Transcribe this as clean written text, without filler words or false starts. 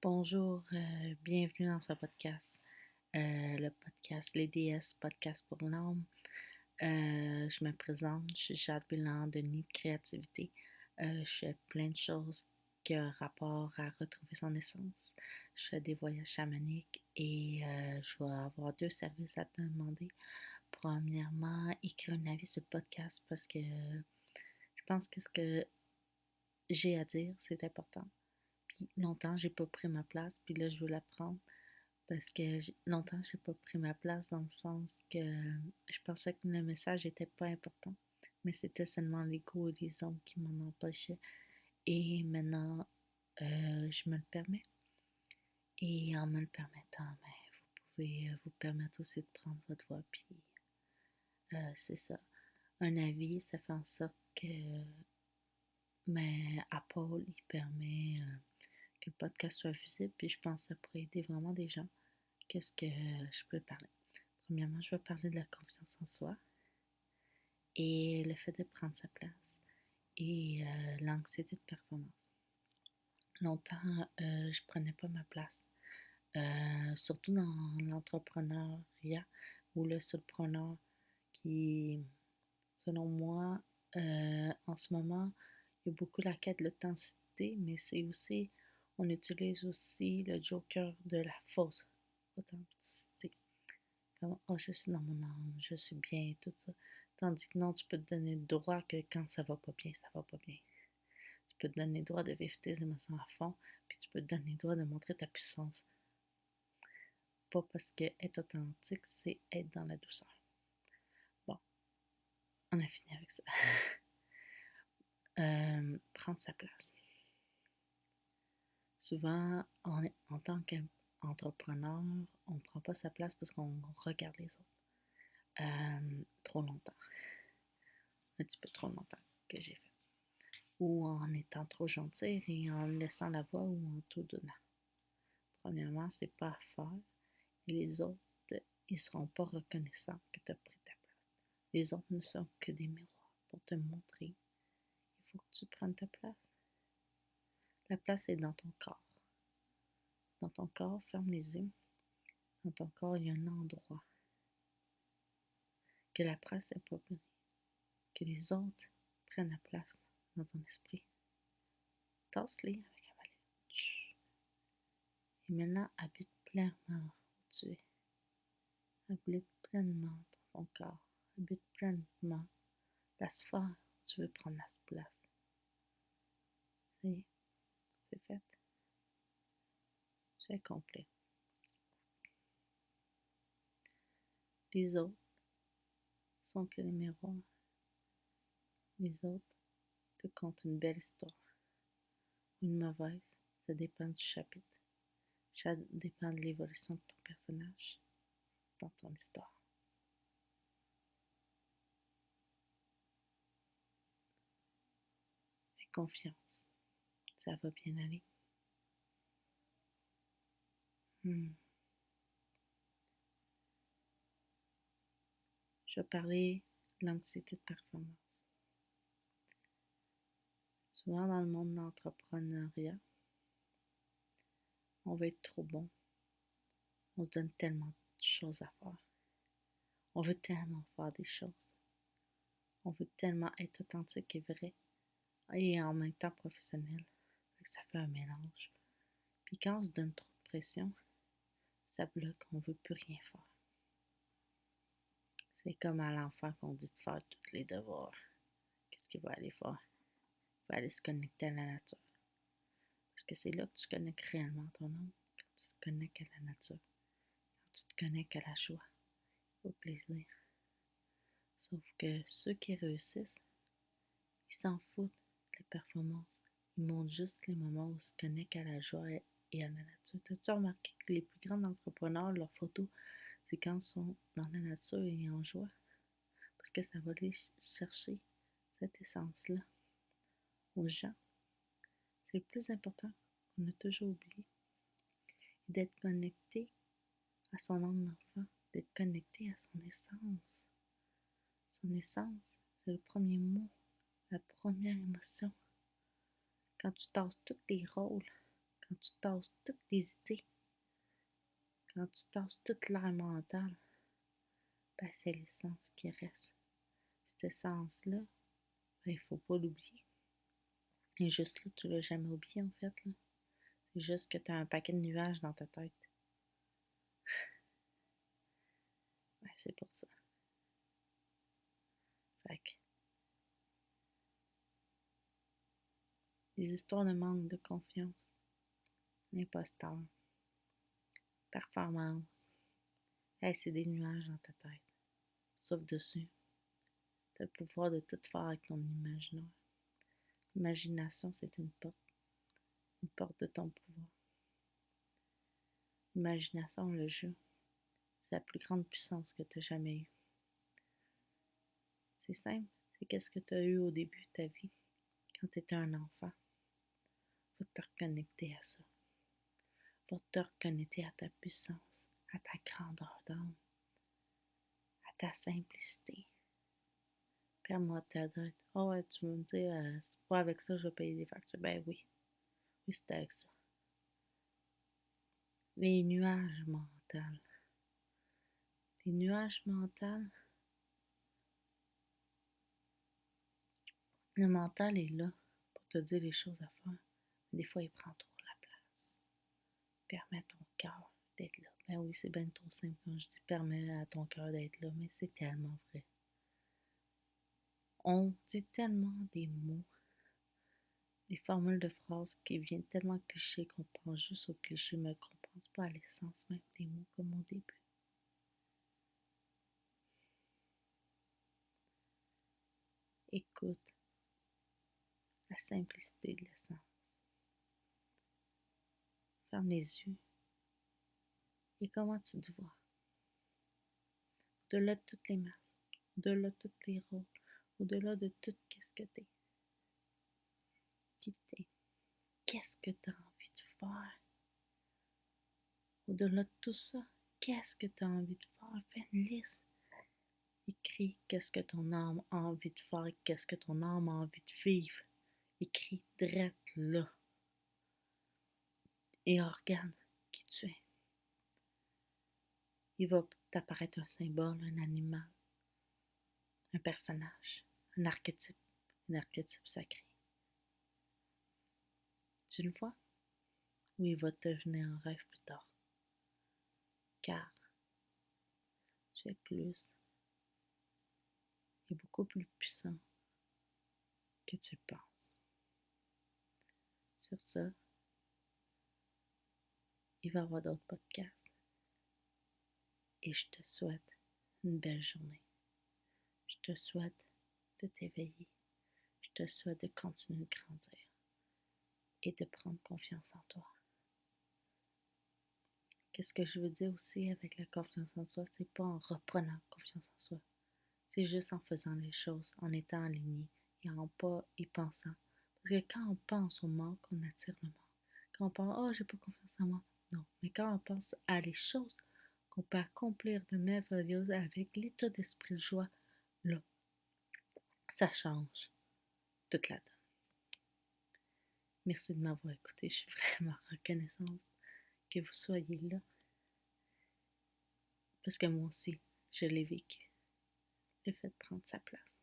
Bonjour, bienvenue dans ce podcast, le podcast Les DS, podcast pour l'âme. Je me présente, je suis Jade Bélan de Nid de Créativité. Je fais plein de choses qui ont rapport à retrouver son essence. Je fais des voyages chamaniques et je vais avoir deux services à te demander. Premièrement, écrire un avis sur le podcast parce que je pense que ce que j'ai à dire, c'est important. Puis longtemps, j'ai pas pris ma place, puis là, je veux la prendre. Parce que longtemps, j'ai pas pris ma place dans le sens que je pensais que le message était pas important. Mais c'était seulement l'ego et les ondes qui m'en empêchaient. Et maintenant, je me le permets. Et en me le permettant, ben, vous pouvez vous permettre aussi de prendre votre voix. Puis, c'est ça. Un avis, ça fait en sorte que Apple, il permet que le podcast soit visible. Puis, je pense que ça pourrait aider vraiment des gens. Qu'est-ce que je peux parler? Premièrement, je vais parler de la confiance en soi et le fait de prendre sa place et l'anxiété de performance. Longtemps, je prenais pas ma place, surtout dans l'entrepreneuriat ou le solopreneur qui, selon moi, en ce moment, il y a beaucoup la quête de l'authenticité, mais c'est aussi, on utilise aussi le joker de la fausse authenticité. Comme, oh, je suis dans mon âme, je suis bien, tout ça. Tandis que non, tu peux te donner le droit que quand ça va pas bien, ça va pas bien. Tu peux te donner le droit de vivre tes émotions à fond, puis tu peux te donner le droit de montrer ta puissance. Pas parce que être authentique, c'est être dans la douceur. Bon, on a fini avec ça. Prendre sa place. Souvent, en tant qu'entrepreneur, on ne prend pas sa place parce qu'on regarde les autres. Trop longtemps. Un petit peu trop longtemps que j'ai fait. Ou en étant trop gentil et en laissant la voix ou en tout donnant. Premièrement, c'est pas à faire. Et les autres, ils seront pas reconnaissants que tu as pris ta place. Les autres ne sont que des miroirs pour te montrer. Il faut que tu prennes ta place. La place est dans ton corps. Dans ton corps, ferme les yeux. Dans ton corps, il y a un endroit que la place est pas prise. Que les autres prennent la place dans ton esprit. Tasse-les avec un balai. Et maintenant, habite pleinement où tu es. Habite pleinement dans ton corps. Habite pleinement la sphère où tu veux prendre la place. C'est fait. C'est complet. Les autres sont que les miroirs. Les autres te content une belle histoire. Une mauvaise, ça dépend du chapitre. Ça dépend de l'évolution de ton personnage dans ton histoire. Fais confiance. Ça va bien aller. Je vais parler de l'anxiété de performance. Souvent dans le monde de l'entrepreneuriat, on veut être trop bon. On se donne tellement de choses à faire. On veut tellement faire des choses. On veut tellement être authentique et vrai et en même temps professionnel. Ça fait un mélange. Puis quand on se donne trop de pression, ça bloque, on ne veut plus rien faire. C'est comme à l'enfant qu'on dit de faire tous les devoirs. Qu'est-ce qu'il va aller faire? Il va aller se connecter à la nature. Parce que c'est là que tu connectes réellement ton âme, quand tu te connectes à la nature, quand tu te connectes à la joie, au plaisir. Sauf que ceux qui réussissent, ils s'en foutent de la performance. Ils montrent juste les moments où ils se connectent à la joie et à la nature. As-tu remarqué que les plus grands entrepreneurs, leurs photos, c'est quand ils sont dans la nature et en joie? Parce que ça va aller chercher cette essence-là aux gens. C'est le plus important qu'on a toujours oublié. D'être connecté à son âme d'enfant, d'être connecté à son essence. Son essence, c'est le premier mot, la première émotion. Quand tu tasses tous les rôles, quand tu tasses toutes tes idées, quand tu tasses toute l'air mental, ben c'est l'essence qui reste. Cette essence-là, ben, il faut pas l'oublier. Et juste là, tu l'as jamais oublié en fait. Là. C'est juste que tu as un paquet de nuages dans ta tête. Ben, c'est pour ça. Fait que des histoires de manque de confiance, imposteur, performance, hey, c'est des nuages dans ta tête. Sauf dessus. Tu as le pouvoir de tout faire avec ton imaginaire. L'imagination, c'est une porte de ton pouvoir. L'imagination, le jeu, c'est la plus grande puissance que tu as jamais eue. C'est simple, c'est qu'est-ce que tu as eu au début de ta vie, quand tu étais un enfant. Faut te reconnecter à ça. Faut te reconnecter à ta puissance, à ta grandeur d'âme, à ta simplicité. Perds-moi de ta tête. Oh ouais, tu veux me dire, c'est pas avec ça que je vais payer des factures. Ben oui, oui, c'est avec ça. Les nuages mentaux. Les nuages mentaux, le mental est là pour te dire les choses à faire. Mais des fois, il prend trop la place. Permets à ton cœur d'être là. Ben oui, c'est bien trop simple quand je dis permets à ton cœur d'être là, mais c'est tellement vrai. On dit tellement des mots, des formules de phrases qui viennent tellement clichés qu'on pense juste au cliché, mais qu'on pense pas à l'essence même des mots comme au début. Écoute la simplicité de l'essence. Ferme les yeux et comment tu te vois. Au-delà de toutes les masses, au-delà de tous les rôles, au-delà de tout qu'est-ce que t'es. Qui t'es. Qu'est-ce que tu as envie de faire? Au-delà de tout ça, qu'est-ce que tu as envie de faire? Fais une liste. Écris qu'est-ce que ton âme a envie de faire, qu'est-ce que ton âme a envie de vivre. Écris drette là. Et regarde qui tu es. Il va t'apparaître un symbole, un animal, un personnage, un archétype sacré. Tu le vois? Ou il va te venir en rêve plus tard. Car tu es plus et beaucoup plus puissant que tu penses. Sur ça, il va y avoir d'autres podcasts. Et je te souhaite une belle journée. Je te souhaite de t'éveiller. Je te souhaite de continuer de grandir et de prendre confiance en toi. Qu'est-ce que je veux dire aussi avec la confiance en soi? C'est pas en reprenant confiance en soi. C'est juste en faisant les choses, en étant aligné et en pas y pensant. Parce que quand on pense au manque, on attire le manque. Quand on pense, oh, j'ai pas confiance en moi. Non. Mais quand on pense à les choses qu'on peut accomplir de merveilleuses avec l'état d'esprit de joie, là, ça change toute la donne. Merci de m'avoir écouté. Je suis vraiment reconnaissante que vous soyez là. Parce que moi aussi, je l'ai vécu. Le fait de prendre sa place.